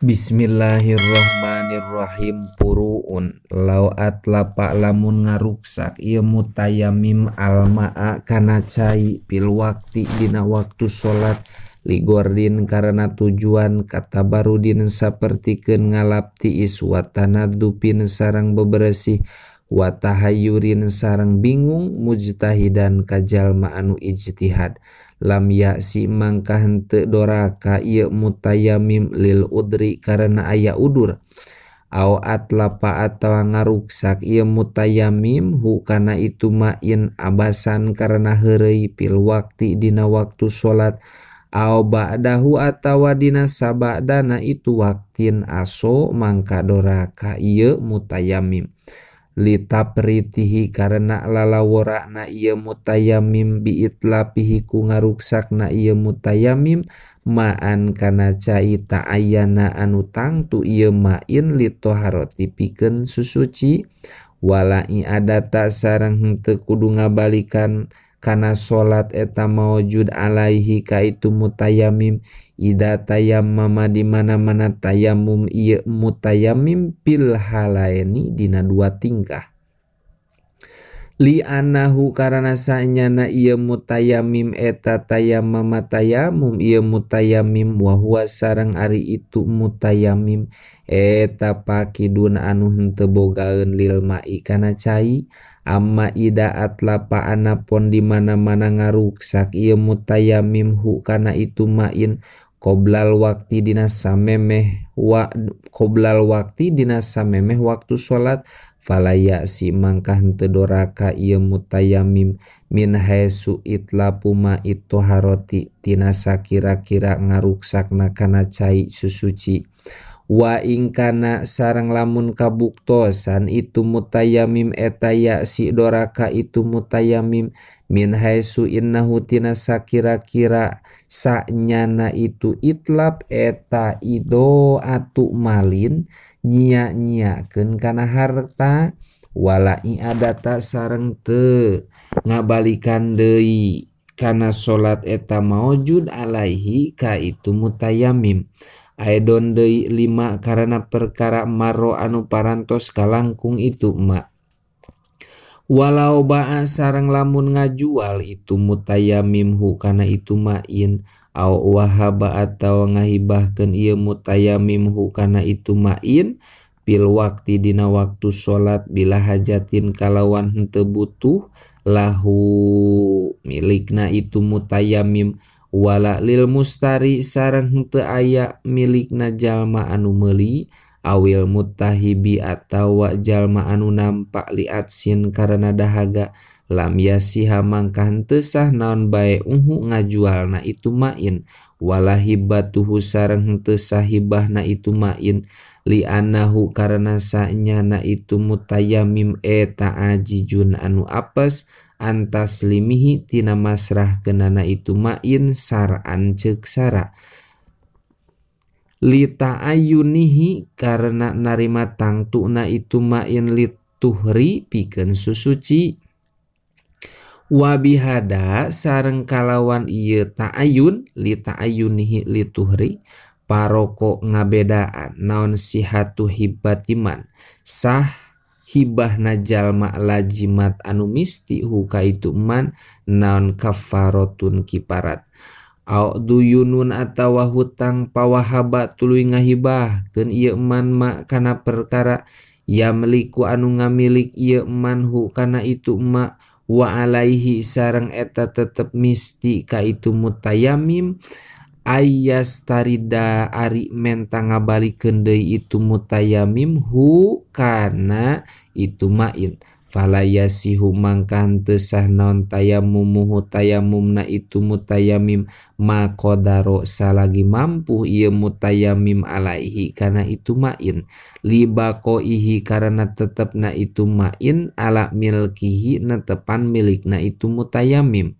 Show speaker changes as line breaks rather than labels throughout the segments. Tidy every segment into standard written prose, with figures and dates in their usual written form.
Bismillahirrahmanirrahim. Puruun lau atlapa lamun ngaruksak ieu mutayamim alma'a kana cai pil wakti dina waktu salat ligordin karena tujuan kata barudin sapertikeun ngalap tiis watanadupin sareng beberesih watahayurin sareng bingung mujtahidan kajalma anu ijtihad. Lam ya'si mangka henteu doraka ieu mutayamim lil udri karena aya udur. Au atlapa atawa ngaruksak ieu mutayamim hu kana itu main abasan karena heureuy pil wakti dina waktu salat. Au ba'dahu atawa dina sabadana itu waktin aso mangka doraka ieu mutayamim. Litapritihi karena lalaworana ieu mutayamim biitlapihi ku ngaruksakna ieu mutayamim ma'an kana cai ta'ayyana anu tangtu ieu ma'in litoharoti pikeun susuci wala i'adata sareng henteu kudu ngabalikan kana salat eta maujud alaihi ka itu mutayamim ida tayammama di mana-mana tayamum ieu mutayamim pil halaini dina dua tingkah. Li anahu karana sanyana ieu mutayamim eta tayammama tayamum ieu mutayamim wa huwa sareng ari itu mutayamim eta pakidun anu henteu bogaeun lil ma'i kana cai. Amma ida atlapa anapon di mana-mana ngaruksak ieu mutayamim hu kana itu main qoblal wakti dina samemeh waktu salat falaya si mangka henteu doraka ieu mutayamim min haitsu itlapu ma ittoharoti tina sakira-kira ngaruksakna kana cai susuci. Wa ingkana sareng lamun kabuktosan itu mutayamim eta ya si doraka itu mutayamim min haitsu innahu tina sakira-kira sanyana itu itlap eta ido atu malin nyia-nyiakeun kana harta wala i'adata sareng teu ngabalikan deui kana salat eta maujud alaihi ka itu mutayamim. Aidon deui lima karena perkara maro anu parantos kalangkung itu ma. Walau ba'a sareng lamun ngajual itu mutayamim hu kana itu main au wahaba atawa ngahibahkeun ieu mutayamim hu kana itu main pil wakti dina waktu salat bila hajatin kalawan henteu butuh lahu milikna itu mutayamim wala lil mustari sareng henteu aya milikna jalma anu meuli awil mutahibi atawa jalma anu nampak liatsin karena dahaga lam yasiha mangka henteu sah naon bae ngajualna itu main wala hibatuhu sareng henteu sah hibahna itu main li anahu karena sanyana itu mutayamim eta ajijun anu apes antas limihi tina masrah kenana itu main sar'an ceuk sara lita ayunihi karena narima tangtuna itu main lituhri pikeun susuci wabihada sareng kalawan ieu ta'ayun lita ayunihi lituhri paroko ngabedaan naon sihatu hibatiman sah hibahna jalma lajimat anu misti hu ka itu man naon kafaratun kiparat au duyunun atawa hutang pawahaba tuluy ngahibahkeun ieu man ma kana perkara yamliku anu ngamilik ieu man hu kana itu ma wa alaihi sareng eta tetep misti ka itu mutayamim ayas tarida ari menta ngabalikeun deui itu mutayamim hu kana itu main falayasihu mangka henteu sah naon tayamumuhu tayamumna itu mutayamim maqadaro salagi mampu ieu mutayamim alaihi kana itu main libaqaihi karena tetepna itu main ala milkihi netepan milikna itu mutayamim.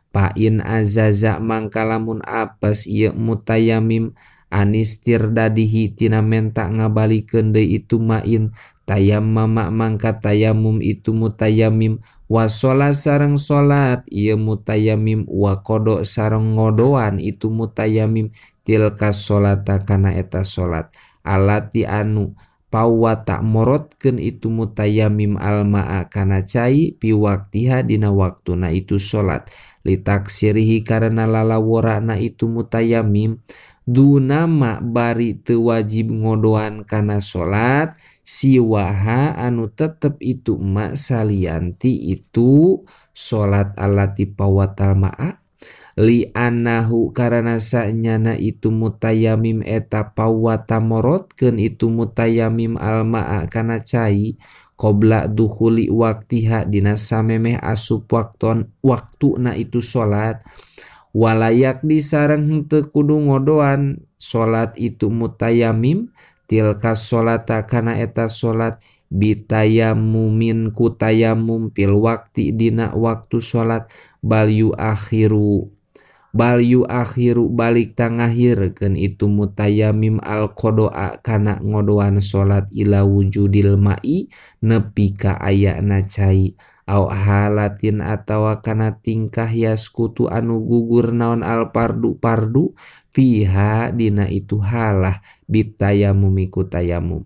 Pain azaza mangka lamun apes ieu mutayamim anistir dadihi tina menta ngabalikeun deui itu main tayammama mangka tayamum itu mutayamim wasola sareng solat ieu mutayamim wa qada sareng ngodoan itu mutayamim tilka solata kana eta solat alati anu pawa tak morotkeun itu mutayamim alma'a kana cai pi waktiha dina waktuna itu salat litaksirihi karena lalaworana itu mutayamim dunama bari teu wajib ngodoan kana salat siwaha anu tetep itu ma salianti itu salat alati pawatal ma'a li anahu karena sanyana itu mutayamim eta pawata morotkeun itu mutayamim alma'a kana cai qabla dukhuli waktiha dina samemeh asup waktuna itu salat walayak disareng henteu kudu ngodoan salat itu mutayamim tilka salata kana eta salat bitayamumin kutayamum pil wakti dina waktu salat bal yu akhiru balik tangahirkeun itu mutayamim al qodoa kana ngodoan salat ila wujudil ma'i nepi ka ayana cai au halatin atawa kana tingkah yaskutu anu gugur naon al pardu fiha dina itu halah bitayamumi kutayamum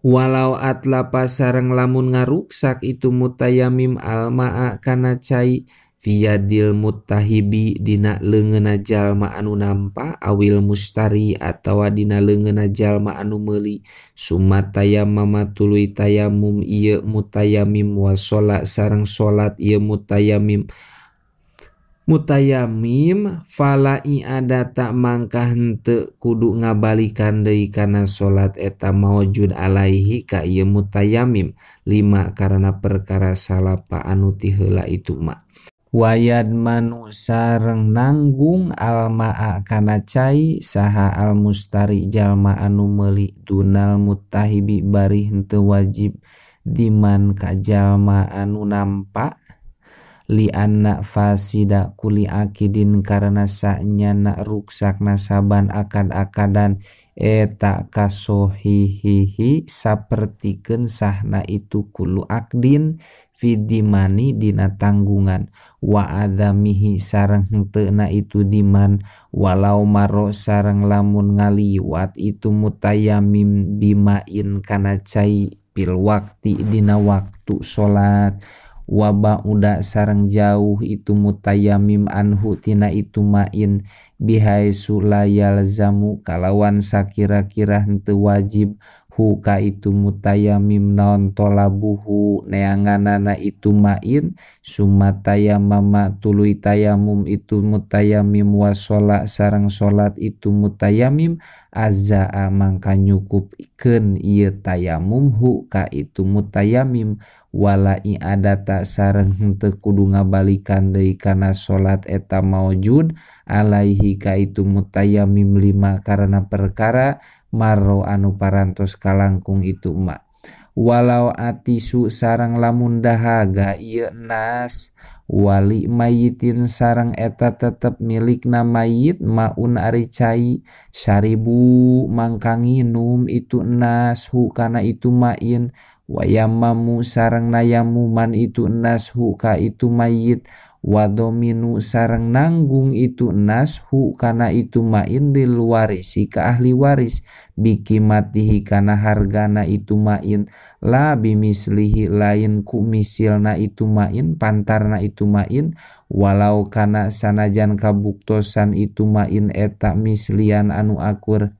walau atlapa sareng lamun ngaruksak itu mutayamim alma'a kana cai fiyadil muttahibi dina leungeunna jalma anu nampa awil mustari atawa dina leungeunna jalma anu meuli sumatayamama tuluy tayamum ieu mutayamim wa sholat sareng salat ieu mutayamim fala i'adata mangka henteu kudu ngabalikan deui kana salat eta maujud alaihi ka ieu mutayamim lima karena perkara salapa anu ti heula itu ma wayad manu sareng nanggung alma'a kana cai saha al mustari jalma anu meuli dunal muttahibi bari henteu wajib diman ka jalma anu nampa li anna fasida kuli akidin karena sanyana ruksakna saban akad-akadan eta kasohihihi sapertikeun sahna itu kulu akdin fidimani dina tanggungan wa adamihi sareng henteu na itu diman walau maro sareng lamun ngaliwat itu mutayamim bimain kana cai pil wakti dina waktu salat waba uda sareng jauh itu mutayamim anhu tina itu main bihaisu layal zamu kalawan sakira-kira henteu wajib huka itu mutayamim naon tolabuhu neanganana itu main sumatayamama tuluy tayamum itu mutayamim wa sholat sareng sholat itu mutayamim azaa mangka nyukupkeun ieu tayamum huka itu mutayamim wala i'adata sareng henteu kudu ngabalikan deui kana sholat eta maujud alaihi ka itu mutayamim lima karena perkara maro anu parantos kalangkung itu emak walau atisu sareng lamun dahaga ieu nas wali mayitin sareng eta tetep milikna mayit maun ari cai syaribu mangka nginum itu nas hu kana itu main wayamamu sareng nayamuman itu nas hu ka itu mayit wadominu sareng nanggung itu nas hu kana itu main lil warisi ka ahli waris bikimatihi kana hargana itu main la bimislihi lain ku misilna itu main pantarna itu main walau kana sanajan kabuktosan itu main eta mislian anu akur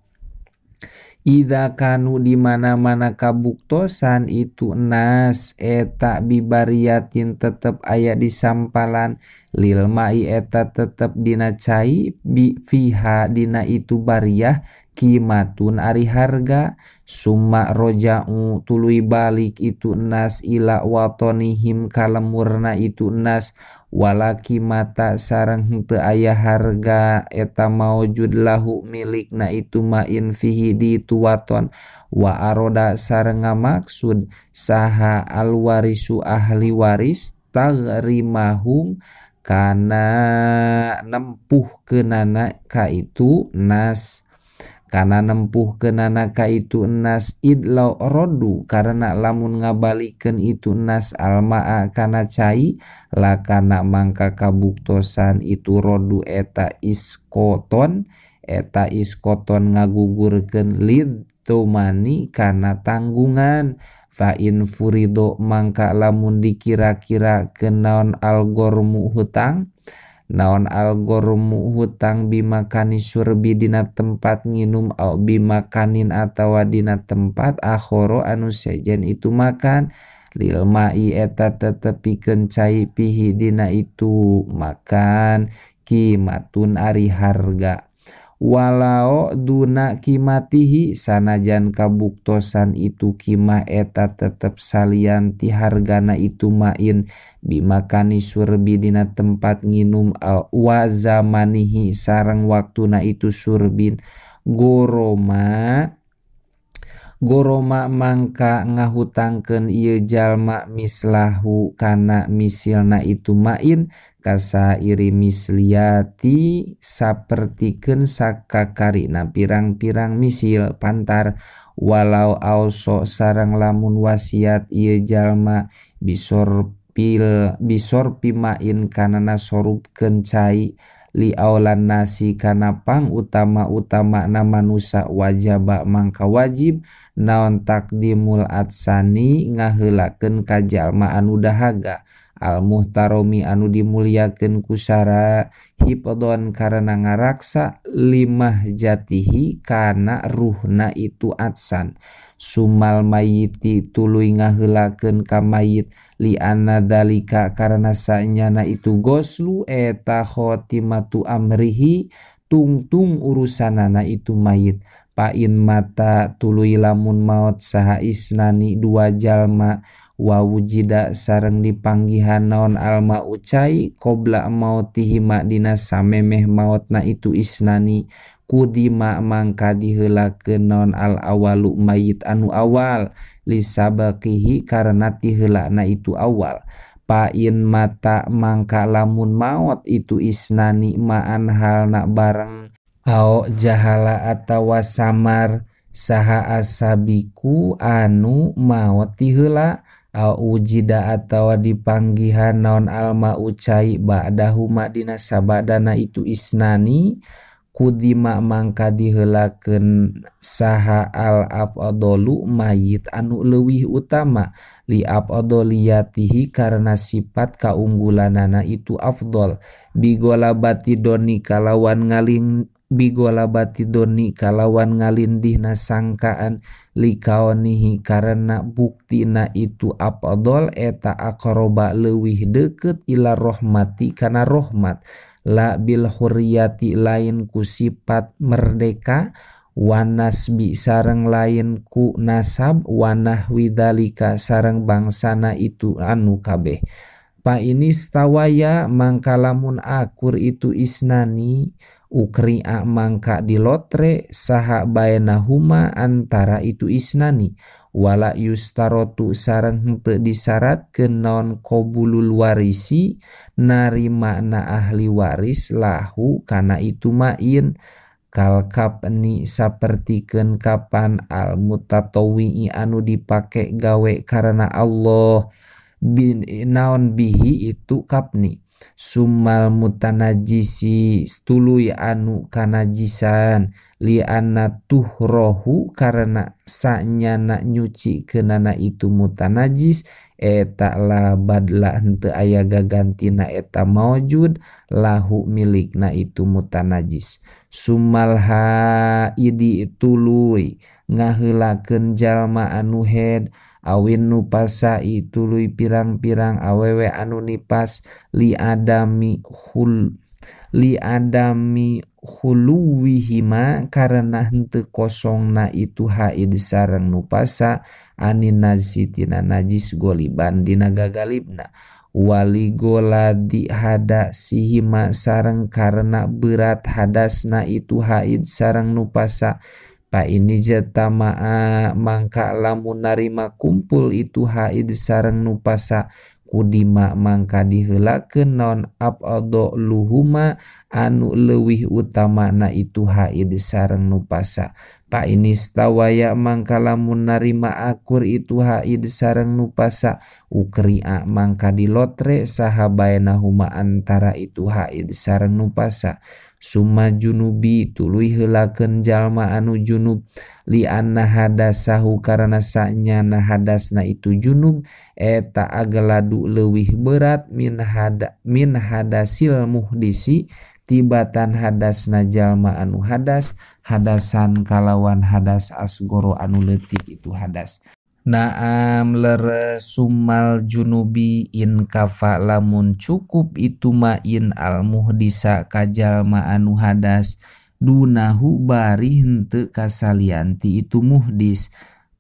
ida kanu di mana-mana kabuktosan itu nas eta bibariatin tetep aya di sampalan lil mai eta tetep dina cai bi fiha dina itu bariyah kimatun ari harga summa roja'u tuluy balik itu nas ila watonihim kalemurna itu nas walaki mata sareng henteu aya harga eta maujud lahu milikna itu main fihi di itu waton wa aroda sareng ngamaksud saha alwarisu ahli waris tagrimahum kana nempuh keunana ka itu nas kana nempuh keunana ka itu nas idlau rodu karena lamun ngabalikeun itu nas almaa kana cai la kana mangka kabuktosan itu rodu eta iskoton eta iskoton ngagugurkeun lid tumani kana tanggungan. Fa in furido mangka lamun dikira-kira kenaon algormu hutang, naon algormu hutang bimakani surbi dina tempat nginum au bimakanin atawa dina tempat akhoro anu sejen itu makan, lil mai eta tetepikeun cai pihi dina itu makan kimatun ari harga. Walau duna kimatihi sanajan kabuktosan itu kimah eta tetep salian ti hargana itu main bimakani surbi dina tempat nginum wa zamanihi sareng waktuna itu surbin. Goroma mangka ngahutangkeun ieu jalma mislahu kana misilna itu main kasa iri misliati sapertikeun sakakarina pirang-pirang misil pantar. Walau auso sareng lamun wasiat ieu jalma bisorpi main kana nasorupkeun cai li aulan nasi kana pang utama na manusa wajaba mangka wajib naon takdimul atsani ngaheulakeun ka jalma anu dahaga al muhtaromi anu dimuliakeun kusara hipodon karena ngaraksa limah jatihi kana ruhna itu atsan. Sumal mayiti tuluy ngaheulakeun ka mayit li anna dalika karena sanyana itu goslu eta khotimatu amrihi tungtung urusanana itu mayit. Pain mata tuluy lamun maot saha isnani dua jalma wa wujida sareng dipanggihan naon alma ucai qobla mautihima dina samemeh maotna itu isnani kudima mangka diheulakeun naon al awalu mayit anu awal lisabaqihi karena tiheulana itu awal. Pain mata mangka lamun maot itu isnani ma'an halna bareng au jahala atawa samar saha asabiku anu maot tiheula au ujida atawa dipanggihan naon alma ucai ba'dahuma dina sabadana itu isnani kudima mangka diheulakeun saha al afdalu mayit anu leuwih utama li afdaliyatihi karena sifat kaunggulanana itu afdal bigolabati doni kalawan ngalindihna sangkaan likaonihi karena buktina itu afdal eta aqroba leuwih deukeut ila rahmati kana rahmat la bil hurriyati lain ku sifat merdeka wanasbi sareng lain ku nasab wanahwi dzalika sareng bangsana itu anu kabeh. Pa ini stawaya mangka lamun akur itu isnani ukri'a mangka dilotre saha bainahuma antara itu isnani wala yustarotu sareng henteu disyaratkeun naon qabulul warisi narima na ahli waris lahu kana itu main kal kapni sapertikeun kapan al mutatawwi anu dipake gawe karena Allah naon bihi itu kapni sumal mutanajisi stuluy anu kanajisan li anna tuhrohu karena sanyana nyuci kenana itu mutanajis eta la badla henteu aya gagantina eta maujud lahu milikna itu mutanajis. Sumal haidi tuluy ngaheulakeun jalma anu head awin nupasa tuluy pirang-pirang awewe anu nipas li adami khuluwihima karena henteu kosongna itu haid sareng nupasa anin nazitina najis goliban dina gagalibna wali goladi hada sihima sareng karena berat hadasna itu haid sareng nupasa. Pa ini jatamaa mangka lamun narima kumpul itu haid sareng nupasa kudima mangka diheulakeun naon afdaluhuma anu leuwih utamana itu haid sareng nupasa. Pa ini stawaya mangka lamun narima akur itu haid sareng nupasa ukri'a mangka dilotre saha bainahuma antara itu haid sareng nupasa. summa junubi tuluy heulakeun jalma anu junub li anna hadasahu karana sanyana hadasna itu junub eta agladu leuwih berat min hadasil muhdisi tibatan hadasna jalma anu hadas hadasan kalawan hadas asgoro anu leutik itu hadas. Naam leres summal junubi in kafa lamun cukup itu ma in al muhdisa kajalma anu hadas dunahu bari henteu kasalianti itu muhdis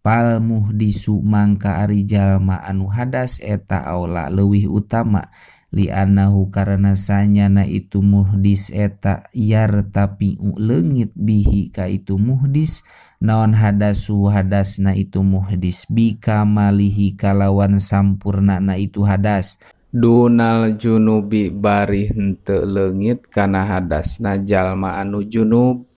pal muhdisu mangka ari jalma anu hadas eta aula leuwih utama li annahu karana sanyana itu muhdis eta yartapi leungit bihi ka itu muhdis naon hadasu hadasna itu muhdis bika malihi kalawan sampurnana itu hadas dunal junubi bari henteu leungit kana hadasna jalma anu junub